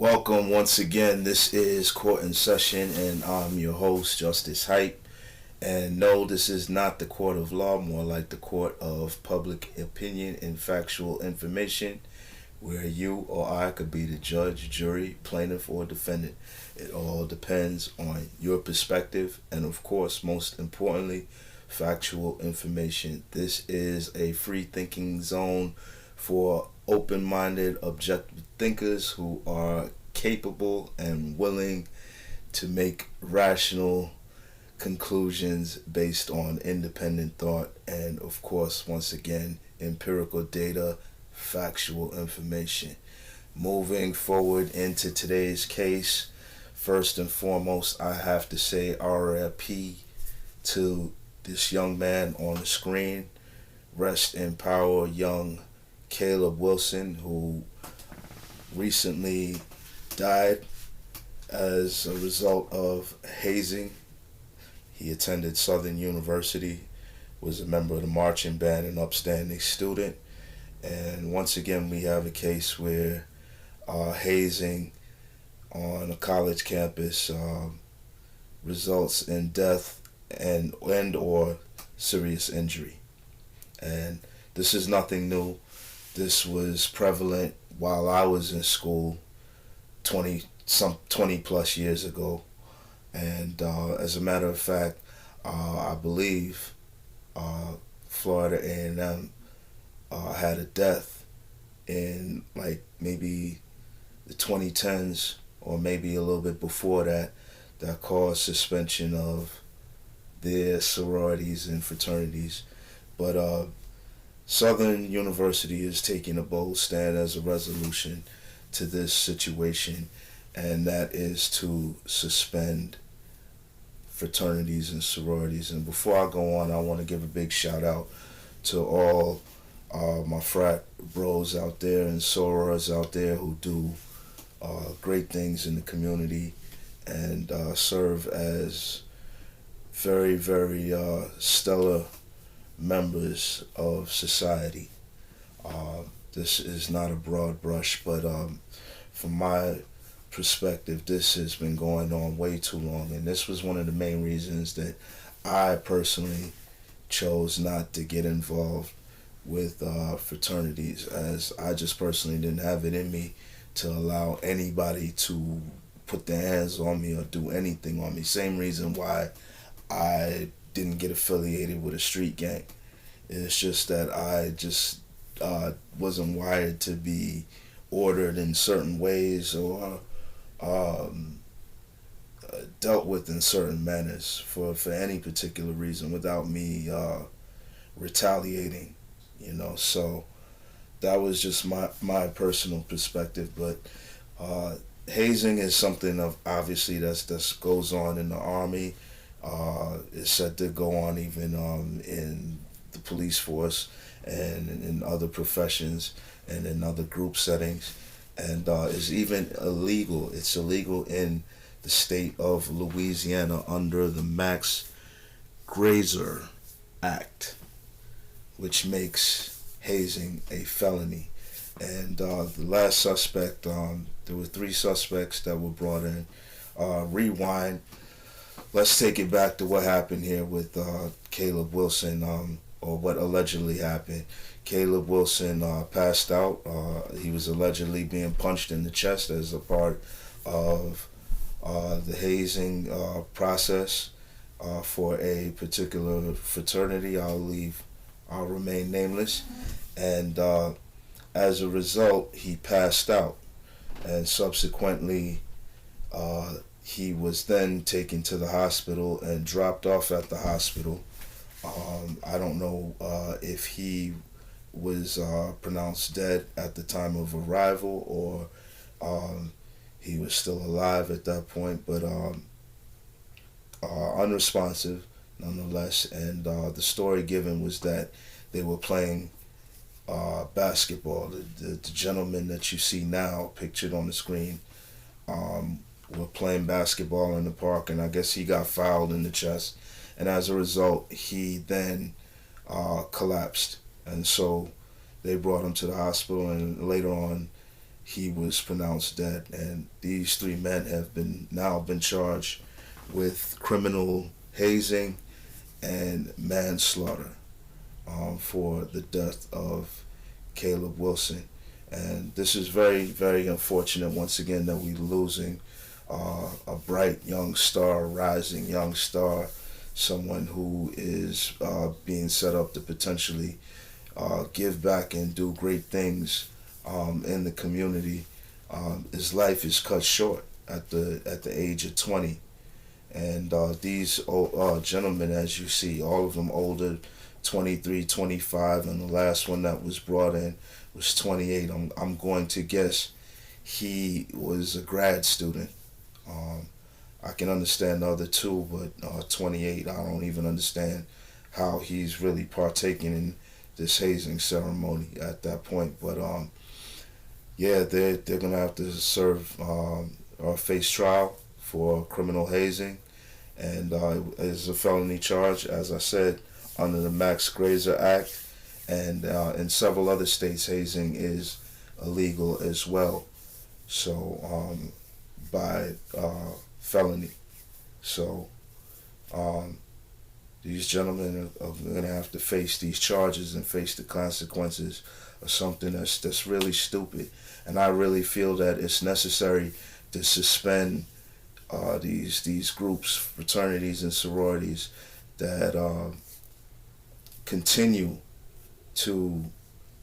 Welcome once again. This is Court in Session, and I'm your host, Justice Hype. And no, this is not the court of law, more like the court of public opinion and factual information, where you or I could be the judge, jury, plaintiff, or defendant. It all depends on your perspective, and of course, most importantly, factual information. This is a free thinking zone for open-minded, objective thinkers who are capable and willing to make rational conclusions based on independent thought and, of course, once again, empirical data, factual information. Moving forward into today's case, first and foremost, I have to say RIP to this young man on the screen. Rest in power, young Caleb Wilson, who recently died as a result of hazing. He attended Southern University, was a member of the marching band, an upstanding student. And once again, we have a case where hazing on a college campus results in death and or serious injury. And this is nothing new. This was prevalent while I was in school 20 plus years ago. And as a matter of fact, I believe Florida A&M had a death in like maybe the 2010s or maybe a little bit before that caused suspension of their sororities and fraternities. But Southern University is taking a bold stand as a resolution to this situation, and that is to suspend fraternities and sororities. And before I go on, I want to give a big shout out to all my frat bros out there and sorors out there who do great things in the community and serve as very, very stellar members of society. This is not a broad brush, but from my perspective, this has been going on way too long, and this was one of the main reasons that I personally chose not to get involved with fraternities, as I just personally didn't have it in me to allow anybody to put their hands on me or do anything on me. Same reason why I didn't get affiliated with a street gang. It's just that I just wasn't wired to be ordered in certain ways or dealt with in certain manners for any particular reason without me retaliating, So that was just my personal perspective. But hazing is something of obviously that goes on in the Army. It's said to go on even in the police force and in other professions and in other group settings, and is even illegal. It's illegal in the state of Louisiana under the Max Grazer Act, which makes hazing a felony. And the last suspect, there were 3 suspects that were brought in. Rewind. Let's take it back to what happened here with Caleb Wilson, or what allegedly happened. Caleb Wilson passed out. He was allegedly being punched in the chest as a part of the hazing process for a particular fraternity. I'll remain nameless. And as a result, he passed out. And subsequently, he was then taken to the hospital and dropped off at the hospital. I don't know if he was pronounced dead at the time of arrival or he was still alive at that point, but unresponsive nonetheless. And the story given was that they were playing basketball. The gentleman that you see now pictured on the screen were playing basketball in the park, and I guess he got fouled in the chest. And as a result, he then collapsed. And so they brought him to the hospital, and later on he was pronounced dead. And these three men have now been charged with criminal hazing and manslaughter for the death of Caleb Wilson. And this is very, very unfortunate once again that we're losing a bright young star, rising young star, someone who is being set up to potentially give back and do great things in the community. His life is cut short at the age of 20. And these gentlemen, as you see, all of them older, 23, 25, and the last one that was brought in was 28. I'm going to guess he was a grad student. I can understand the other two, but 28, I don't even understand how he's really partaking in this hazing ceremony at that point. But yeah, they're gonna have to serve or face trial for criminal hazing, and is a felony charge, as I said, under the Max Grazer Act, and in several other states, hazing is illegal as well. So by felony. So these gentlemen are going to have to face these charges and face the consequences of something that's really stupid. And I really feel that it's necessary to suspend these groups, fraternities and sororities that continue to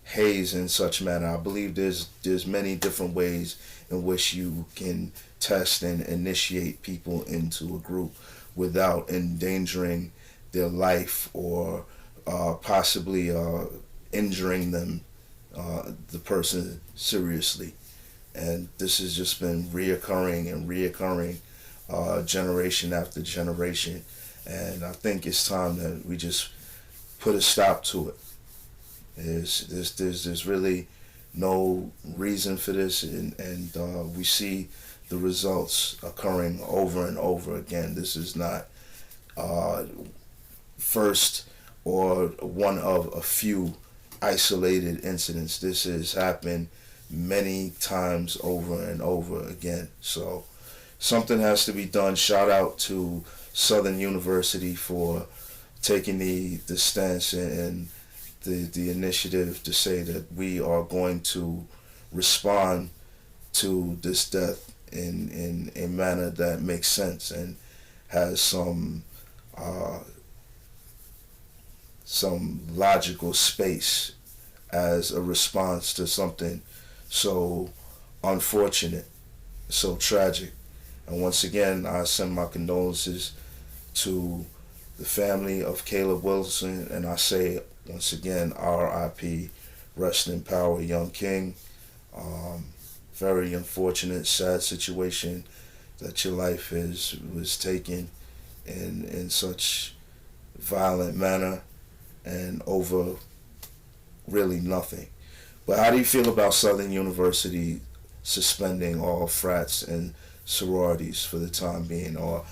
haze in such manner. I believe there's many different ways in which you can test and initiate people into a group without endangering their life or possibly injuring them, the person, seriously. And this has just been reoccurring and reoccurring, generation after generation. And I think it's time that we just put a stop to it. There's really no reason for this, and we see the results occurring over and over again. This is not first or one of a few isolated incidents. This has happened many times over and over again. So something has to be done. Shout out to Southern University for taking the stance and the initiative to say that we are going to respond to this death in a manner that makes sense and has some logical space as a response to something so unfortunate, so tragic. And once again, I send my condolences to the family of Caleb Wilson, and I say once again, R.I.P., rest in power, young king. Very unfortunate, sad situation that your life was taken in such violent manner and over really nothing. But how do you feel about Southern University suspending all frats and sororities for the time being, or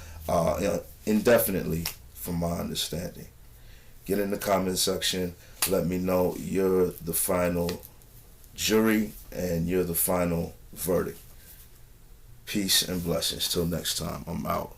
indefinitely, from my understanding? Get in the comment section. Let me know. You're the final jury and you're the final verdict. Peace and blessings. Till next time, I'm out.